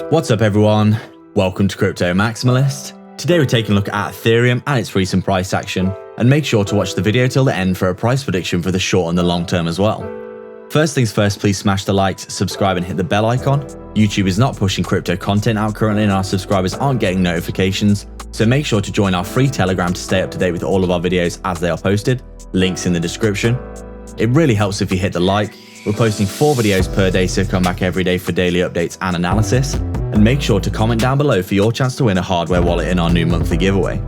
What's up everyone, welcome to Crypto Maximalist. Today we're taking a look at Ethereum and its recent price action, and make sure to watch the video till the end for a price prediction for the short and the long term as well. First things first, please smash the like, subscribe and hit the bell icon. YouTube is not pushing crypto content out currently and our subscribers aren't getting notifications, so make sure to join our free Telegram to stay up to date with all of our videos as they are posted, links in the description. It really helps if you hit the like. We're posting 4 videos per day, so come back every day for daily updates and analysis. And make sure to comment down below for your chance to win a hardware wallet in our new monthly giveaway.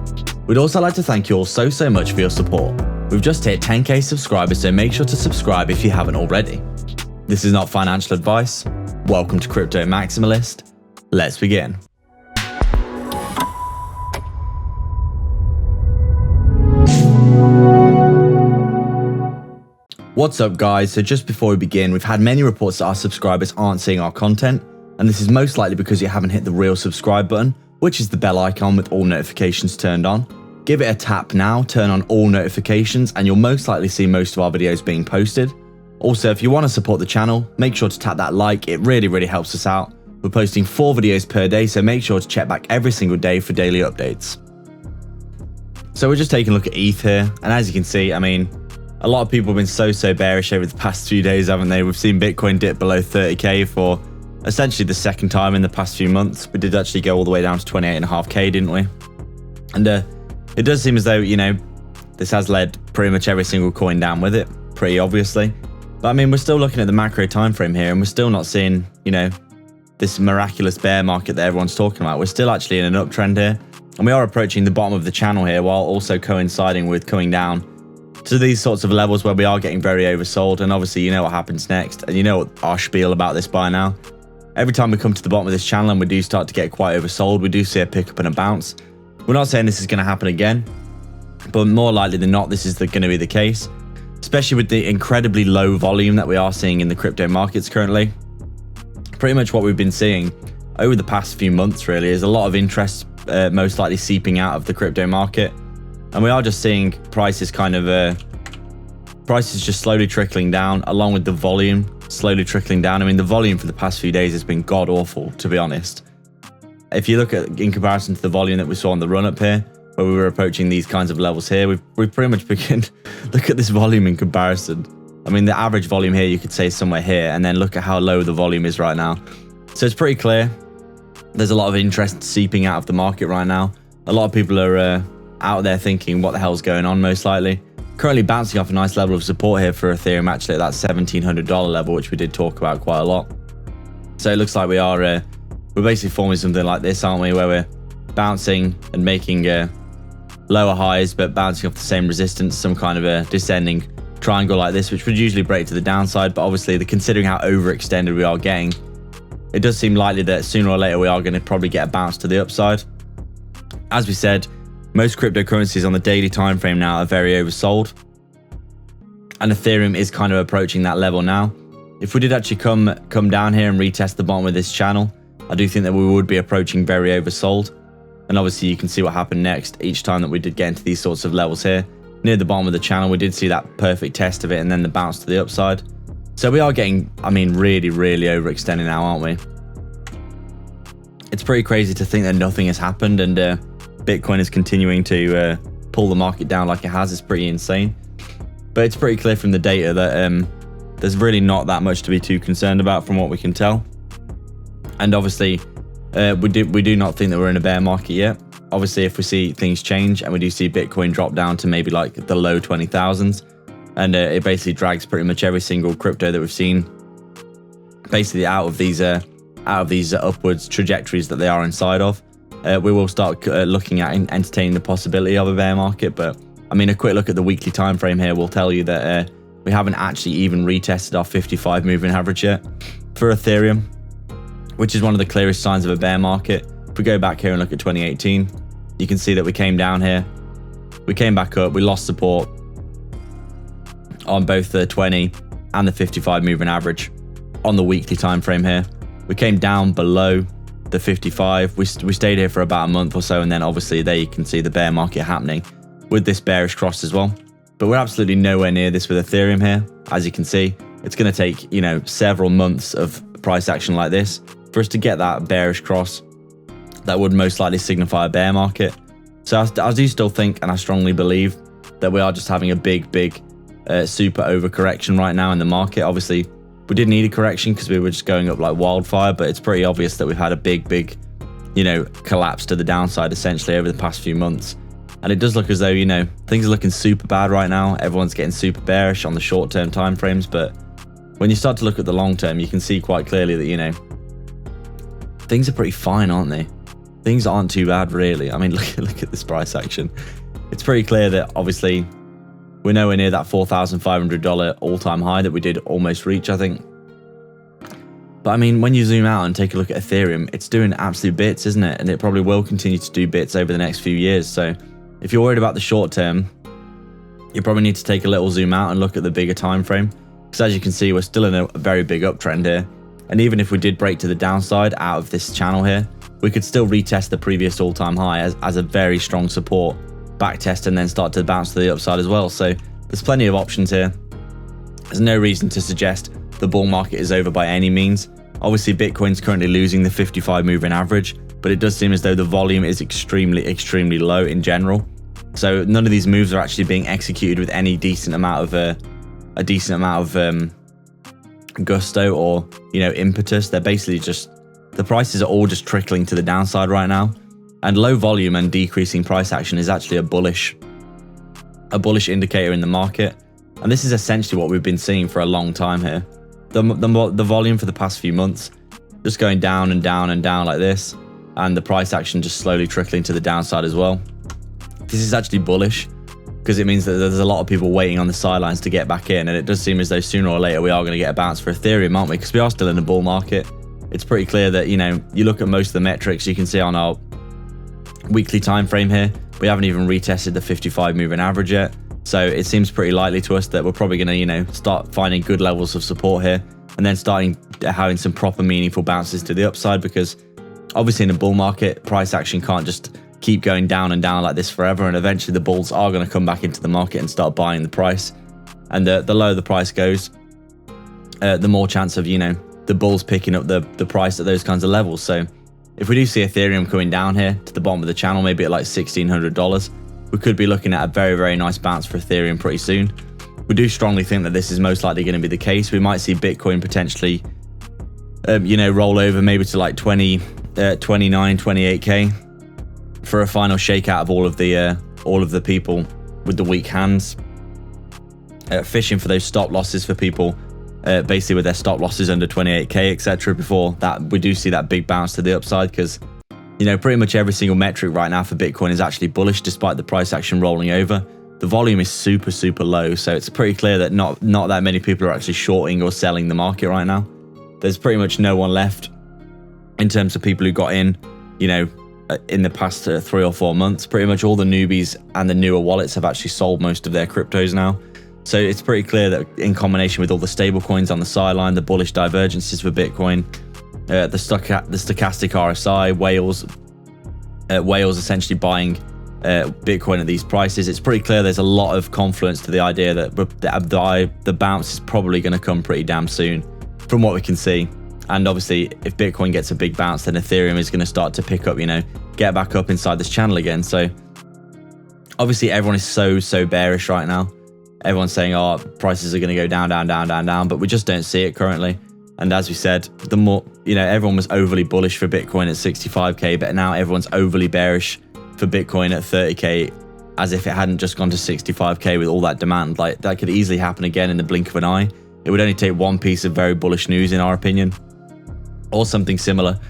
We'd also like to thank you all so much for your support. We've just hit 10k subscribers, so make sure to subscribe if you haven't already. This is not financial advice. Welcome to Crypto Maximalist. Let's begin. What's up guys, so just before we begin, we've had many reports that our subscribers aren't seeing our content, and this is most likely because you haven't hit the real subscribe button, which is the bell icon with all notifications turned on. Give it a tap now, turn on all notifications, and you'll most likely see most of our videos being posted. Also, if you want to support the channel, make sure to tap that like, it really helps us out. We're posting 4 videos per day, so make sure to check back every single day for daily updates. So we're just taking a look at ETH here, and as you can see, I mean, a lot of people have been so bearish over the past few days, haven't they? We've seen Bitcoin dip below 30k for essentially the second time in the past few months. We did actually go all the way down to 28.5k, didn't we? And it does seem as though, you know, this has led pretty much every single coin down with it, pretty obviously. But I mean, we're still looking at the macro time frame here, and we're still not seeing, you know, this miraculous bear market that everyone's talking about. We're still actually in an uptrend here, and we are approaching the bottom of the channel here, while also coinciding with coming down to these sorts of levels where we are getting very oversold. And obviously, you know what happens next, and you know our spiel about this by now. Every time we come to the bottom of this channel and we do start to get quite oversold, we do see a pickup and a bounce. We're not saying this is going to happen again, but more likely than not, this is going to be the case, especially with the incredibly low volume that we are seeing in the crypto markets currently. Pretty much what we've been seeing over the past few months really is a lot of interest most likely seeping out of the crypto market. And we are just seeing prices kind of, prices just slowly trickling down, along with the volume slowly trickling down. I mean, the volume for the past few days has been god awful, to be honest. If you look at, in comparison to the volume that we saw on the run up here, where we were approaching these kinds of levels here, we've pretty much begun, look at this volume in comparison. I mean, the average volume here, you could say somewhere here, and then look at how low the volume is right now. So it's pretty clear. There's a lot of interest seeping out of the market right now. A lot of people are, out there thinking what the hell's going on, most likely. Currently bouncing off a nice level of support here for Ethereum, actually at that $1,700 level, which we did talk about quite a lot. So it looks like we are we're basically forming something like this, aren't we, where we're bouncing and making lower highs but bouncing off the same resistance, some kind of a descending triangle like this, which would usually break to the downside. But obviously, considering how overextended we are getting, it does seem likely that sooner or later we are going to probably get a bounce to the upside. As we said, most cryptocurrencies on the daily time frame now are very oversold, and Ethereum is kind of approaching that level now. If we did actually come down here and retest the bottom of this channel, I do think that we would be approaching very oversold. And obviously you can see what happened next each time that we did get into these sorts of levels here. Near the bottom of the channel, we did see that perfect test of it, and then the bounce to the upside. So we are getting, I mean, really overextended now, aren't we? It's pretty crazy to think that nothing has happened, and Bitcoin is continuing to pull the market down like it has. It's pretty insane. But it's pretty clear from the data that there's really not that much to be too concerned about from what we can tell. And obviously, we do not think that we're in a bear market yet. Obviously, if we see things change and we do see Bitcoin drop down to maybe like the low 20,000s, and it basically drags pretty much every single crypto that we've seen basically out of these upwards trajectories that they are inside of. We will start looking at and entertaining the possibility of a bear market. But I mean, a quick look at the weekly time frame here will tell you that we haven't actually even retested our 55 moving average yet for Ethereum, which is one of the clearest signs of a bear market. If we go back here and look at 2018, you can see that we came down here, we came back up, we lost support on both the 20 and the 55 moving average on the weekly time frame here. We came down below the 55. We stayed here for about a month or so, and then obviously there you can see the bear market happening with this bearish cross as well. But we're absolutely nowhere near this with Ethereum here. As you can see, it's going to take, you know, several months of price action like this for us to get that bearish cross, that would most likely signify a bear market. So I do still think, and I strongly believe, that we are just having a big super overcorrection right now in the market. Obviously, we did need a correction because we were just going up like wildfire, but it's pretty obvious that we've had a big, you know, collapse to the downside essentially over the past few months. And it does look as though, you know, things are looking super bad right now. Everyone's getting super bearish on the short-term time frames, but when you start to look at the long term, you can see quite clearly that, you know, things are pretty fine, aren't they? Things aren't too bad, really. I mean, look at this price action. It's pretty clear that obviously we're nowhere near that $4,500 all-time high that we did almost reach, I think. But I mean, when you zoom out and take a look at Ethereum, it's doing absolute bits, isn't it? And it probably will continue to do bits over the next few years. So if you're worried about the short term, you probably need to take a little zoom out and look at the bigger time frame. Because as you can see, we're still in a very big uptrend here. And even if we did break to the downside out of this channel here, we could still retest the previous all-time high as a very strong support back test and then start to bounce to the upside as well. So there's plenty of options here. There's no reason to suggest the bull market is over by any means. Obviously, Bitcoin's currently losing the 55 moving average, but it does seem as though the volume is extremely low in general. So none of these moves are actually being executed with any decent amount of gusto or, you know, impetus. They're basically just, the prices are all just trickling to the downside right now. And low volume and decreasing price action is actually a bullish indicator in the market. And this is essentially what we've been seeing for a long time here. The volume for the past few months just going down and down and down like this, and the price action just slowly trickling to the downside as well. This is actually bullish because it means that there's a lot of people waiting on the sidelines to get back in, and it does seem as though sooner or later we are going to get a bounce for Ethereum, aren't we? Because we are still in a bull market. It's pretty clear that, you know, you look at most of the metrics you can see on our weekly time frame here, we haven't even retested the 55 moving average yet. So it seems pretty likely to us that we're probably going to, you know, start finding good levels of support here and then starting having some proper meaningful bounces to the upside, because obviously in a bull market, price action can't just keep going down and down like this forever, and eventually the bulls are going to come back into the market and start buying the price. And the lower the price goes, the more chance of, you know, the bulls picking up the price at those kinds of levels. So if we do see Ethereum coming down here to the bottom of the channel, maybe at like $1,600, we could be looking at a very nice bounce for Ethereum pretty soon. We do strongly think that this is most likely going to be the case. We might see Bitcoin potentially, you know, roll over maybe to like 29, 28K for a final shakeout of all of the people with the weak hands, fishing for those stop losses for people, basically with their stop losses under 28K, etc. Before that, we do see that big bounce to the upside, because, you know, pretty much every single metric right now for Bitcoin is actually bullish despite the price action rolling over. The volume is super low, so it's pretty clear that not that many people are actually shorting or selling the market right now. There's pretty much no one left in terms of people who got in, you know, in the past 3 or 4 months. Pretty much all the newbies and the newer wallets have actually sold most of their cryptos now. So it's pretty clear that in combination with all the stable coins on the sideline, the bullish divergences for Bitcoin, the stochastic RSI, whales essentially buying Bitcoin at these prices, it's pretty clear there's a lot of confluence to the idea that the bounce is probably going to come pretty damn soon from what we can see. And obviously, if Bitcoin gets a big bounce, then Ethereum is going to start to pick up, you know, get back up inside this channel again. So obviously everyone is so bearish right now. Everyone's saying, oh, prices are going to go down, but we just don't see it currently. And as we said, the more, you know, everyone was overly bullish for Bitcoin at 65K, but now everyone's overly bearish for Bitcoin at 30K, as if it hadn't just gone to 65K with all that demand. Like, that could easily happen again in the blink of an eye. It would only take one piece of very bullish news, in our opinion, or something similar,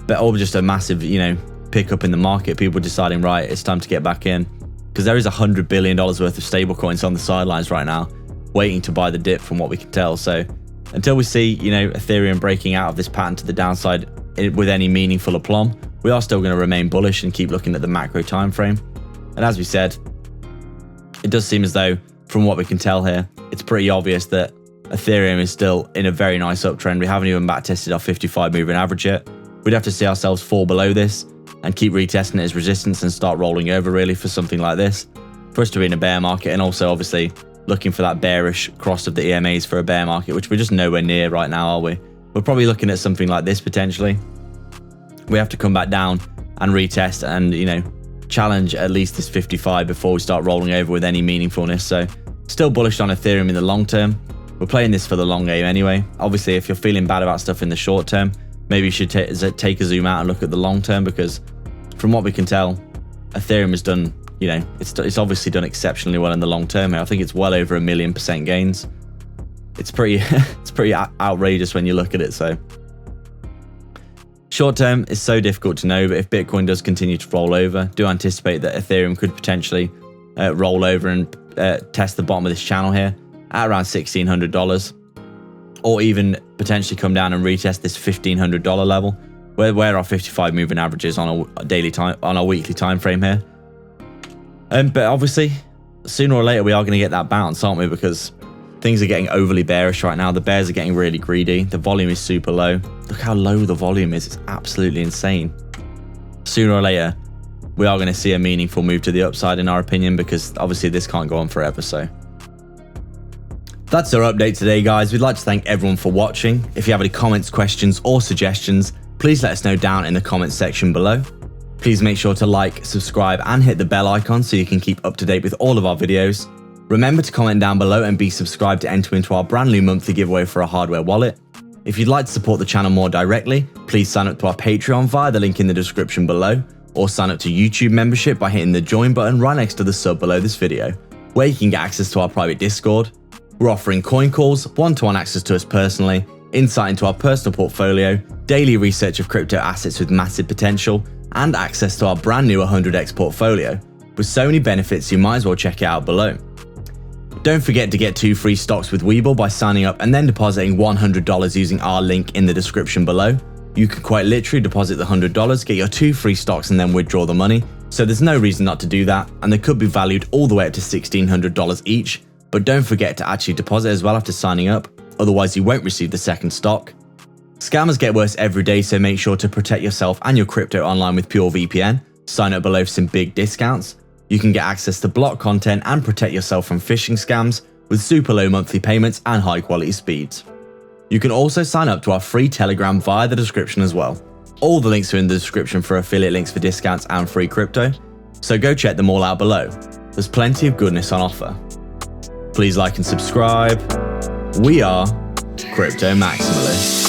but or just a massive, you know, pickup in the market, people deciding, right, it's time to get back in, because there is $100 billion worth of stable coins on the sidelines right now waiting to buy the dip from what we can tell. So until we see, you know, Ethereum breaking out of this pattern to the downside with any meaningful aplomb, we are still going to remain bullish and keep looking at the macro time frame. And as we said, it does seem as though, from what we can tell here, it's pretty obvious that Ethereum is still in a very nice uptrend. We haven't even back tested our 55 moving average yet. We'd have to see ourselves fall below this and keep retesting it as resistance and start rolling over really for something like this, for us to be in a bear market. And also obviously looking for that bearish cross of the EMAs for a bear market, which we're just nowhere near right now, are we? We're probably looking at something like this potentially. we have to come back down and retest and, you know, challenge at least this 55 before we start rolling over with any meaningfulness. So still bullish on Ethereum in the long term. We're playing this for the long game anyway. Obviously, if you're feeling bad about stuff in the short term, maybe you should take a zoom out and look at the long term, because from what we can tell, Ethereum has done, you know, it's obviously done exceptionally well in the long term here. I think it's well over 1,000,000% gains. It's pretty it's pretty outrageous when you look at it. So short term is so difficult to know, but if Bitcoin does continue to roll over, do anticipate that Ethereum could potentially roll over and test the bottom of this channel here at around $1,600, or even potentially come down and retest this $1,500 level, where our 55 moving averages on a daily time, on a weekly time frame here. But obviously, sooner or later we are going to get that bounce, aren't we? Because things are getting overly bearish right now. The bears are getting really greedy. The volume is super low. Look how low the volume is. It's absolutely insane. Sooner or later, we are going to see a meaningful move to the upside, in our opinion, because obviously this can't go on forever. So that's our update today, guys. We'd like to thank everyone for watching. If you have any comments, questions, or suggestions, please let us know down in the comments section below. Please make sure to like, subscribe, and hit the bell icon so you can keep up to date with all of our videos. Remember to comment down below and be subscribed to enter into our brand new monthly giveaway for a hardware wallet. If you'd like to support the channel more directly, please sign up to our Patreon via the link in the description below, or sign up to YouTube membership by hitting the join button right next to the sub below this video, where you can get access to our private Discord. We're offering coin calls, one-to-one access to us personally, insight into our personal portfolio, daily research of crypto assets with massive potential, and access to our brand new 100x portfolio. With so many benefits, you might as well check it out below. Don't forget to get 2 free stocks with Webull by signing up and then depositing $100 using our link in the description below. You can quite literally deposit the $100, get your 2 free stocks, and then withdraw the money. So there's no reason not to do that, and they could be valued all the way up to $1,600 each. But don't forget to actually deposit as well after signing up, otherwise you won't receive the second stock. Scammers get worse every day, so make sure to protect yourself and your crypto online with PureVPN. Sign up below for some big discounts. You can get access to block content and protect yourself from phishing scams with super low monthly payments and high quality speeds. You can also sign up to our free Telegram via the description as well. All the links are in the description for affiliate links for discounts and free crypto, so go check them all out below. There's plenty of goodness on offer. Please like and subscribe. We are Crypto Maximalists.